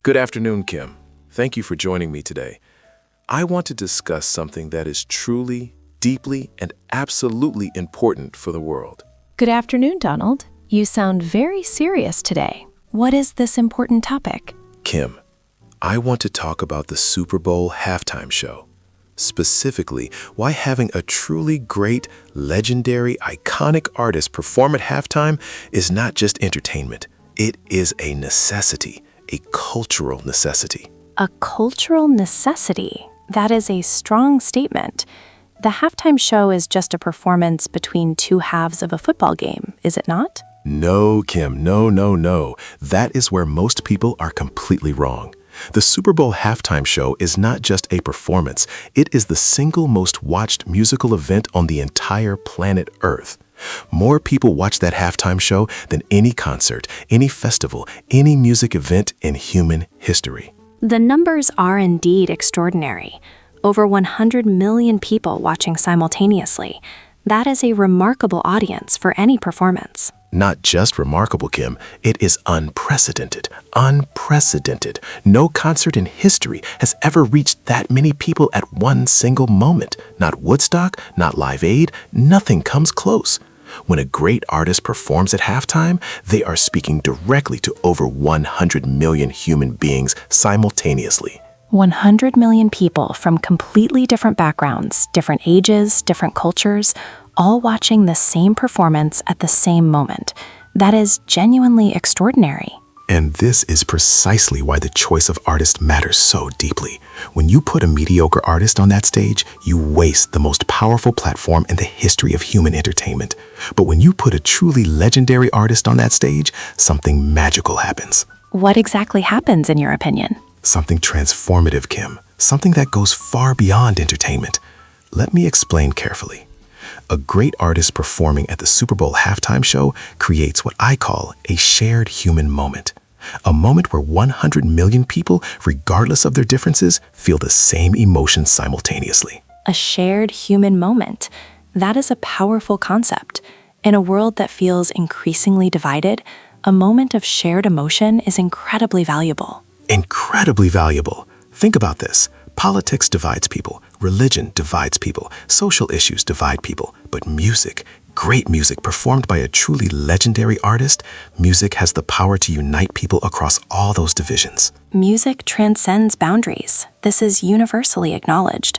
Good afternoon, Kim. Thank you for joining me today. I want to discuss something that is truly, deeply, and absolutely important for the world. Good afternoon, Donald. You sound very serious today. What is this important topic? Kim, I want to talk about the Super Bowl halftime show. Specifically, why having a truly great, legendary, iconic artist perform at halftime is not just entertainment. It is a necessity, a cultural necessity. A cultural necessity. That is a strong statement. The halftime show is just a performance between two halves of a football game, is it not? No, Kim, no. That is where most people are completely wrong. The Super Bowl halftime show is not just a performance. It is the single most watched musical event on the entire planet Earth. More people watch that halftime show than any concert, any festival, any music event in human history. The numbers are indeed extraordinary. Over 100 million people watching simultaneously. That is a remarkable audience for any performance. Not just remarkable, Kim, it is unprecedented. Unprecedented. No concert in history has ever reached that many people at one single moment. Not Woodstock, not Live Aid, nothing comes close. When a great artist performs at halftime, they are speaking directly to over 100 million human beings simultaneously. 100 million people from completely different backgrounds, different ages, different cultures, all watching the same performance at the same moment. That is genuinely extraordinary. And this is precisely why the choice of artist matters so deeply. When you put a mediocre artist on that stage, you waste the most powerful platform in the history of human entertainment. But when you put a truly legendary artist on that stage, something magical happens. What exactly happens, in your opinion? Something transformative, Kim. Something that goes far beyond entertainment. Let me explain carefully. A great artist performing at the Super Bowl halftime show creates what I call a shared human moment. A moment where 100 million people, regardless of their differences, feel the same emotions simultaneously. A shared human moment. That is a powerful concept. In a world that feels increasingly divided, a moment of shared emotion is incredibly valuable. Incredibly valuable. Think about this. Politics divides people, religion divides people, social issues divide people, but music, great music performed by a truly legendary artist, music has the power to unite people across all those divisions. Music transcends boundaries. This is universally acknowledged.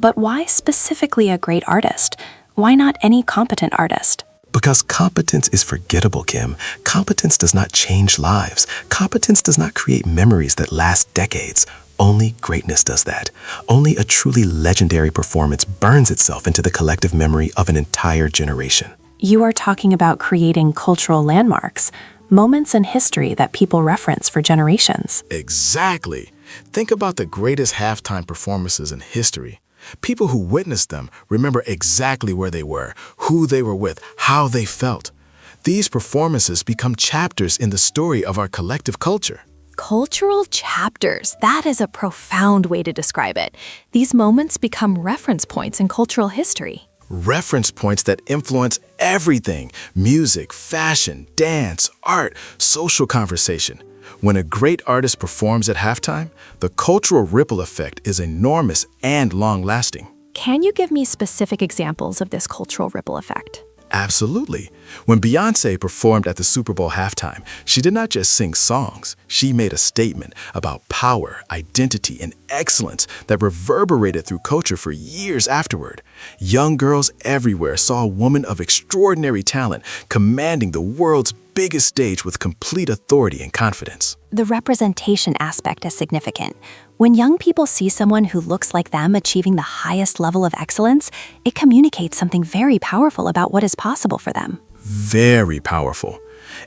But why specifically a great artist? Why not any competent artist? Because competence is forgettable, Kim. Competence does not change lives. Competence does not create memories that last decades. Only greatness does that. Only a truly legendary performance burns itself into the collective memory of an entire generation. You are talking about creating cultural landmarks, moments in history that people reference for generations. Exactly. Think about the greatest halftime performances in history. People who witnessed them remember exactly where they were, who they were with, how they felt. These performances become chapters in the story of our collective culture. Cultural chapters. That is a profound way to describe it. These moments become reference points in cultural history. Reference points that influence everything: music, fashion, dance, art, social conversation. When a great artist performs at halftime, the cultural ripple effect is enormous and long-lasting. Can you give me specific examples of this cultural ripple effect? Absolutely. When Beyoncé performed at the Super Bowl halftime, she did not just sing songs. She made a statement about power, identity, and excellence that reverberated through culture for years afterward. Young girls everywhere saw a woman of extraordinary talent commanding the world's biggest stage with complete authority and confidence. The representation aspect is significant. When young people see someone who looks like them achieving the highest level of excellence, it communicates something very powerful about what is possible for them. Very powerful.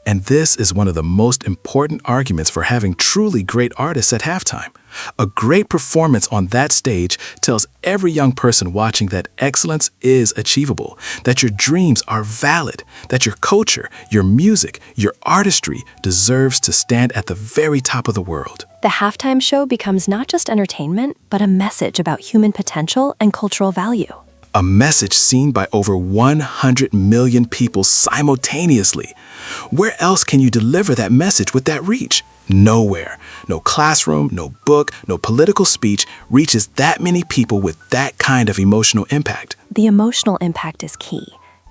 And this is one of the most important arguments for having truly great artists at halftime. A great performance on that stage tells every young person watching that excellence is achievable, that your dreams are valid, that your culture, your music, your artistry deserves to stand at the very top of the world. The halftime show becomes not just entertainment, but a message about human potential and cultural value. A message seen by over 100 million people simultaneously. Where else can you deliver that message with that reach? Nowhere. No classroom, no book, no political speech reaches that many people with that kind of emotional impact. The emotional impact is key.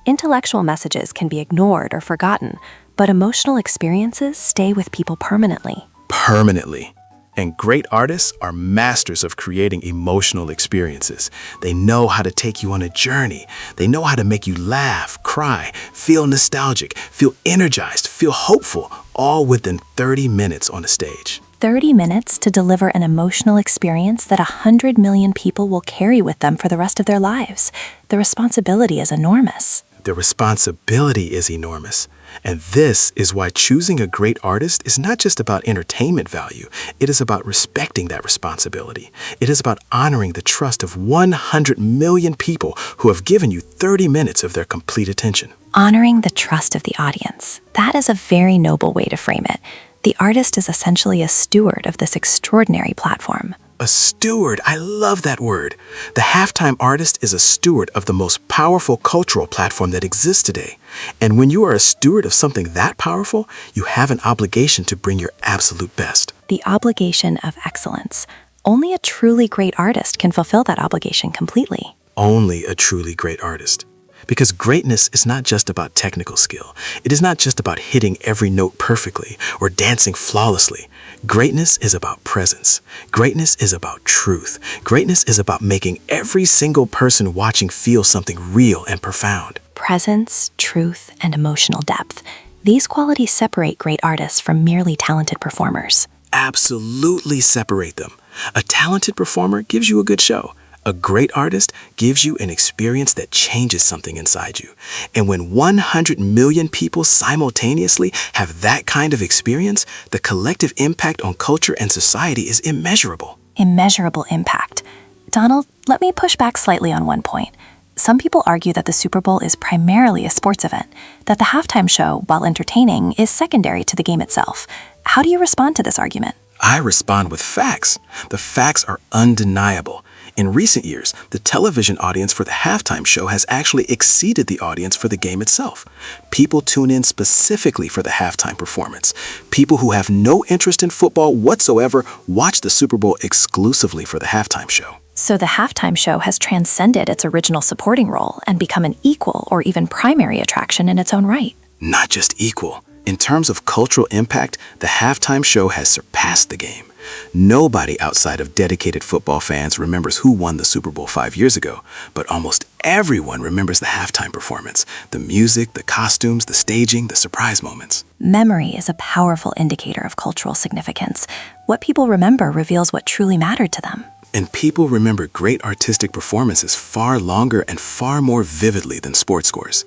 Intellectual messages can be ignored or forgotten, but emotional experiences stay with people permanently. Permanently. And great artists are masters of creating emotional experiences. They know how to take you on a journey. They know how to make you laugh, cry, feel nostalgic, feel energized, feel hopeful, all within 30 minutes on a stage. 30 minutes to deliver an emotional experience that 100 million people will carry with them for the rest of their lives. The responsibility is enormous. The responsibility is enormous. And this is why choosing a great artist is not just about entertainment value. It is about respecting that responsibility. It is about honoring the trust of 100 million people who have given you 30 minutes of their complete attention. Honoring the trust of the audience. That is a very noble way to frame it. The artist is essentially a steward of this extraordinary platform. A steward, I love that word. The halftime artist is a steward of the most powerful cultural platform that exists today. And when you are a steward of something that powerful, you have an obligation to bring your absolute best. The obligation of excellence. Only a truly great artist can fulfill that obligation completely. Only a truly great artist. Because greatness is not just about technical skill. It is not just about hitting every note perfectly or dancing flawlessly. Greatness is about presence. Greatness is about truth. Greatness is about making every single person watching feel something real and profound. Presence, truth, and emotional depth. These qualities separate great artists from merely talented performers. Absolutely separate them. A talented performer gives you a good show. A great artist gives you an experience that changes something inside you. And when 100 million people simultaneously have that kind of experience, the collective impact on culture and society is immeasurable. Immeasurable impact. Donald, let me push back slightly on one point. Some people argue that the Super Bowl is primarily a sports event, that the halftime show, while entertaining, is secondary to the game itself. How do you respond to this argument? I respond with facts. The facts are undeniable. In recent years, the television audience for the halftime show has actually exceeded the audience for the game itself. People tune in specifically for the halftime performance. People who have no interest in football whatsoever watch the Super Bowl exclusively for the halftime show. So the halftime show has transcended its original supporting role and become an equal or even primary attraction in its own right. Not just equal. In terms of cultural impact, the halftime show has surpassed the game. Nobody outside of dedicated football fans remembers who won the Super Bowl 5 years ago, but almost everyone remembers the halftime performance, the music, the costumes, the staging, the surprise moments. Memory is a powerful indicator of cultural significance. What people remember reveals what truly mattered to them. And people remember great artistic performances far longer and far more vividly than sports scores.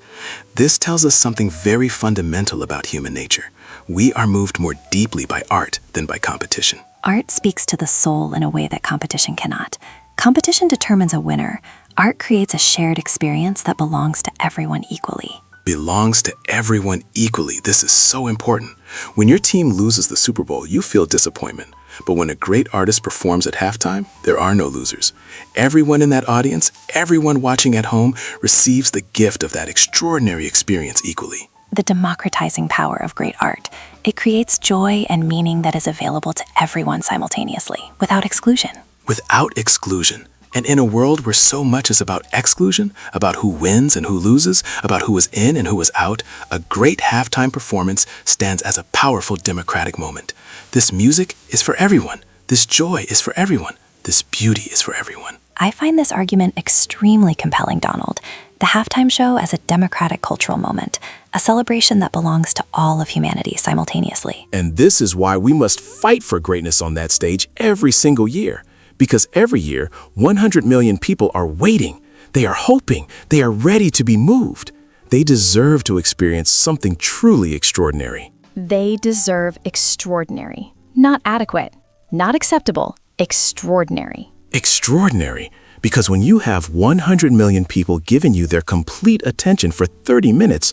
This tells us something very fundamental about human nature. We are moved more deeply by art than by competition. Art speaks to the soul in a way that competition cannot. Competition determines a winner. Art creates a shared experience that belongs to everyone equally. Belongs to everyone equally. This is so important. When your team loses the Super Bowl, you feel disappointment. But when a great artist performs at halftime, there are no losers. Everyone in that audience, everyone watching at home, receives the gift of that extraordinary experience equally. The democratizing power of great art. It creates joy and meaning that is available to everyone simultaneously, without exclusion. Without exclusion. And in a world where so much is about exclusion, about who wins and who loses, about who is in and who is out, a great halftime performance stands as a powerful democratic moment. This music is for everyone. This joy is for everyone. This beauty is for everyone. I find this argument extremely compelling, Donald. The halftime show as a democratic cultural moment, a celebration that belongs to all of humanity simultaneously. And this is why we must fight for greatness on that stage every single year. Because every year, 100 million people are waiting. They are hoping. They are ready to be moved. They deserve to experience something truly extraordinary. They deserve extraordinary. Not adequate. Not acceptable. Extraordinary. Extraordinary. Because when you have 100 million people giving you their complete attention for 30 minutes,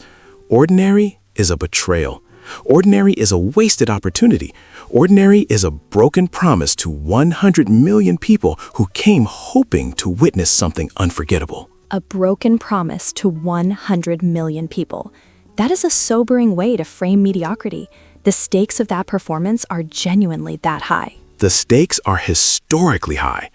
ordinary is a betrayal. Ordinary is a wasted opportunity. Ordinary is a broken promise to 100 million people who came hoping to witness something unforgettable. A broken promise to 100 million people. That is a sobering way to frame mediocrity. The stakes of that performance are genuinely that high. The stakes are historically high.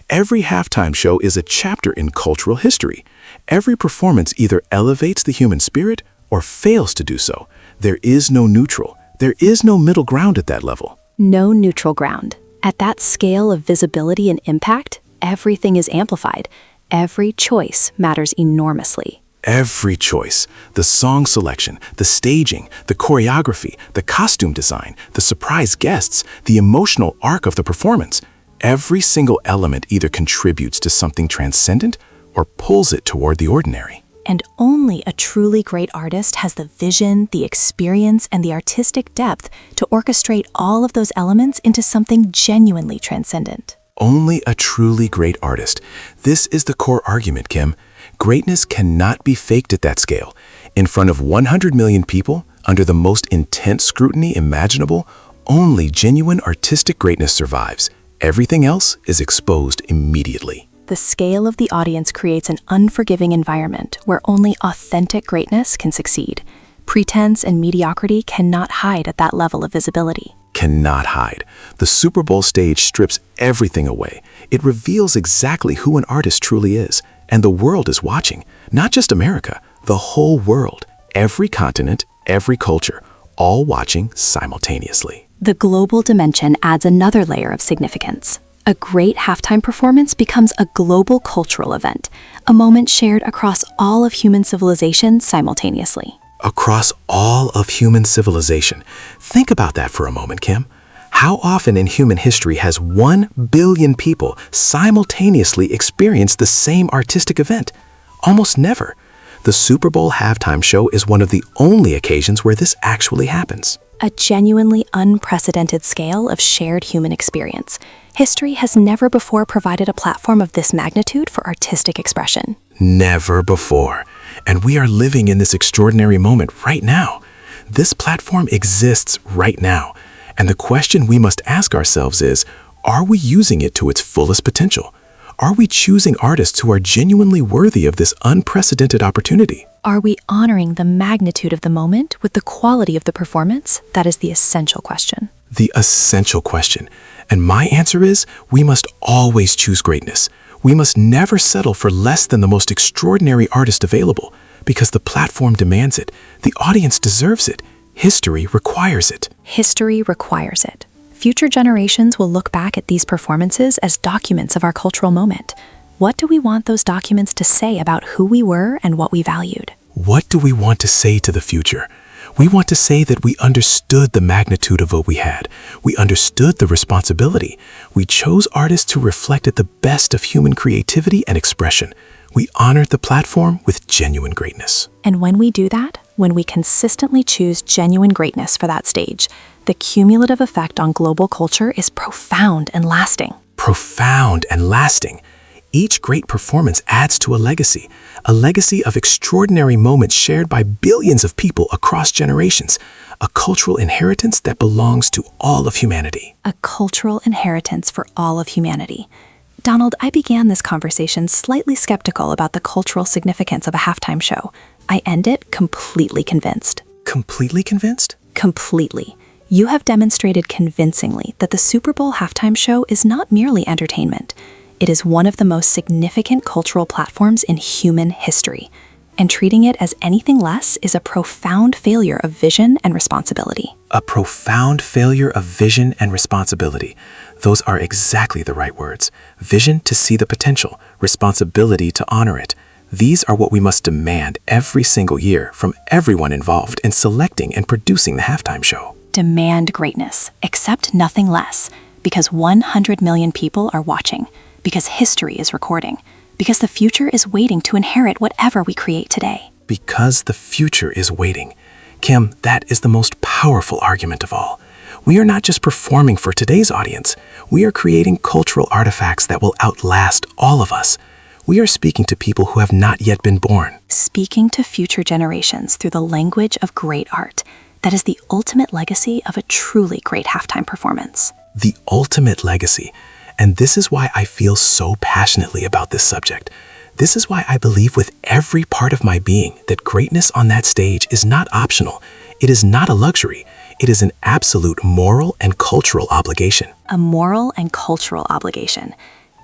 Every halftime show is a chapter in cultural history. Every performance either elevates the human spirit or fails to do so. There is no neutral. There is no middle ground at that level. No neutral ground. At that scale of visibility and impact, everything is amplified. Every choice matters enormously. Every choice, the song selection, the staging, the choreography, the costume design, the surprise guests, the emotional arc of the performance, every single element either contributes to something transcendent or pulls it toward the ordinary. And only a truly great artist has the vision, the experience, and the artistic depth to orchestrate all of those elements into something genuinely transcendent. Only a truly great artist. This is the core argument, Kim. Greatness cannot be faked at that scale. In front of 100 million people, under the most intense scrutiny imaginable, only genuine artistic greatness survives. Everything else is exposed immediately. The scale of the audience creates an unforgiving environment where only authentic greatness can succeed. Pretense and mediocrity cannot hide at that level of visibility. Cannot hide. The Super Bowl stage strips everything away. It reveals exactly who an artist truly is. And the world is watching. Not just America, the whole world. Every continent, every culture, all watching simultaneously. The global dimension adds another layer of significance. A great halftime performance becomes a global cultural event, a moment shared across all of human civilization simultaneously. Across all of human civilization. Think about that for a moment, Kim. How often in human history has 1 billion people simultaneously experienced the same artistic event? Almost never. The Super Bowl halftime show is one of the only occasions where this actually happens. A genuinely unprecedented scale of shared human experience. History has never before provided a platform of this magnitude for artistic expression. Never before. And we are living in this extraordinary moment right now. This platform exists right now. And the question we must ask ourselves is, are we using it to its fullest potential? Are we choosing artists who are genuinely worthy of this unprecedented opportunity? Are we honoring the magnitude of the moment with the quality of the performance? That is the essential question. The essential question. And my answer is, we must always choose greatness. We must never settle for less than the most extraordinary artist available, because the platform demands it. The audience deserves it. History requires it. History requires it. Future generations will look back at these performances as documents of our cultural moment. What do we want those documents to say about who we were and what we valued? What do we want to say to the future? We want to say that we understood the magnitude of what we had. We understood the responsibility. We chose artists who reflected the best of human creativity and expression. We honored the platform with genuine greatness. And when we do that, when we consistently choose genuine greatness for that stage, the cumulative effect on global culture is profound and lasting. Profound and lasting. Each great performance adds to a legacy of extraordinary moments shared by billions of people across generations, a cultural inheritance that belongs to all of humanity. A cultural inheritance for all of humanity. Donald, I began this conversation slightly skeptical about the cultural significance of a halftime show. I end it completely convinced. Completely convinced? Completely. You have demonstrated convincingly that the Super Bowl halftime show is not merely entertainment. It is one of the most significant cultural platforms in human history, and treating it as anything less is a profound failure of vision and responsibility. A profound failure of vision and responsibility. Those are exactly the right words. Vision to see the potential, responsibility to honor it. These are what we must demand every single year from everyone involved in selecting and producing the halftime show. Demand greatness, accept nothing less, because 100 million people are watching. Because history is recording, because the future is waiting to inherit whatever we create today. Because the future is waiting. Kim, that is the most powerful argument of all. We are not just performing for today's audience. We are creating cultural artifacts that will outlast all of us. We are speaking to people who have not yet been born. Speaking to future generations through the language of great art. That is the ultimate legacy of a truly great halftime performance. The ultimate legacy. And this is why I feel so passionately about this subject. This is why I believe with every part of my being that greatness on that stage is not optional. It is not a luxury. It is an absolute moral and cultural obligation. A moral and cultural obligation.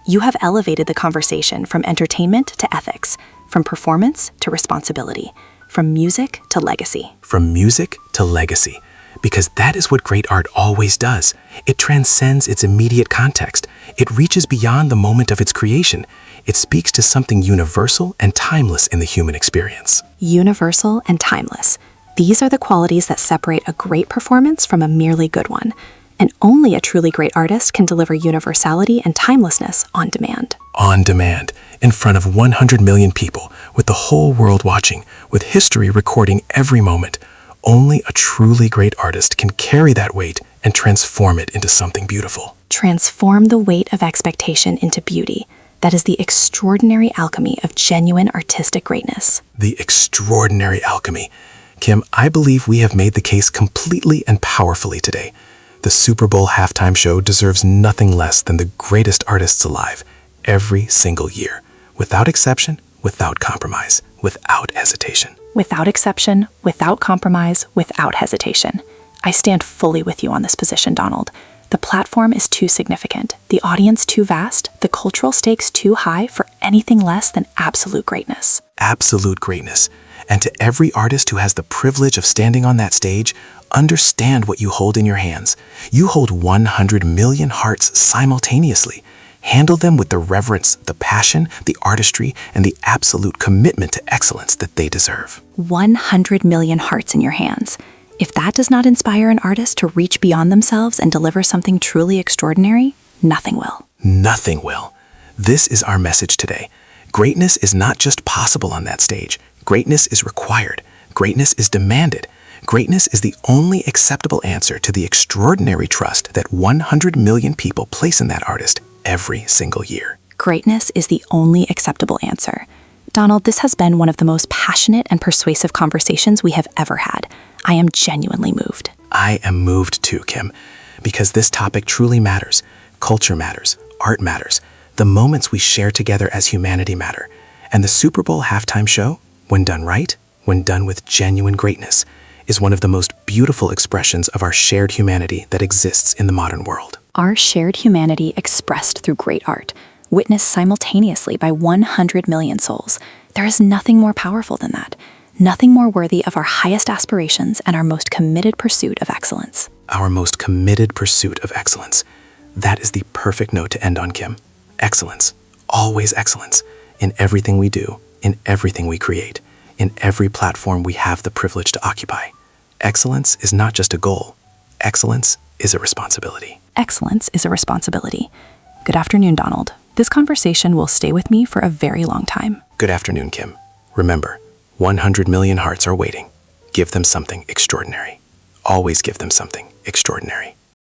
You have elevated the conversation from entertainment to ethics, from performance to responsibility, from music to legacy. From music to legacy. Because that is what great art always does. It transcends its immediate context. It reaches beyond the moment of its creation. It speaks to something universal and timeless in the human experience. Universal and timeless. These are the qualities that separate a great performance from a merely good one. And only a truly great artist can deliver universality and timelessness on demand. On demand, in front of 100 million people, with the whole world watching, with history recording every moment. Only a truly great artist can carry that weight and transform it into something beautiful. Transform the weight of expectation into beauty. That is the extraordinary alchemy of genuine artistic greatness. The extraordinary alchemy. Kim, I believe we have made the case completely and powerfully today. The Super Bowl halftime show deserves nothing less than the greatest artists alive, every single year, without exception, without compromise, without hesitation. Without exception, without compromise, without hesitation. I stand fully with you on this position, Donald. The platform is too significant, the audience too vast, the cultural stakes too high for anything less than absolute greatness. Absolute greatness. And to every artist who has the privilege of standing on that stage, understand what you hold in your hands. You hold 100 million hearts simultaneously. Handle them with the reverence, the passion, the artistry, and the absolute commitment to excellence that they deserve. 100 million hearts in your hands. If that does not inspire an artist to reach beyond themselves and deliver something truly extraordinary, nothing will. Nothing will. This is our message today. Greatness is not just possible on that stage. Greatness is required. Greatness is demanded. Greatness is the only acceptable answer to the extraordinary trust that 100 million people place in that artist every single year. Greatness is the only acceptable answer. Donald, this has been one of the most passionate and persuasive conversations we have ever had. I am genuinely moved. I am moved too, Kim, because this topic truly matters. Culture matters. Art matters. The moments we share together as humanity matter. And the Super Bowl halftime show, when done right, when done with genuine greatness, is one of the most beautiful expressions of our shared humanity that exists in the modern world. Our shared humanity expressed through great art, witnessed simultaneously by 100 million souls. There is nothing more powerful than that. Nothing more worthy of our highest aspirations and our most committed pursuit of excellence. Our most committed pursuit of excellence. That is the perfect note to end on, Kim. Excellence. Always excellence. In everything we do, in everything we create, in every platform we have the privilege to occupy. Excellence is not just a goal. Excellence is a responsibility. Excellence is a responsibility. Good afternoon, Donald. This conversation will stay with me for a very long time. Good afternoon, Kim. Remember, 100 million hearts are waiting. Give them something extraordinary. Always give them something extraordinary.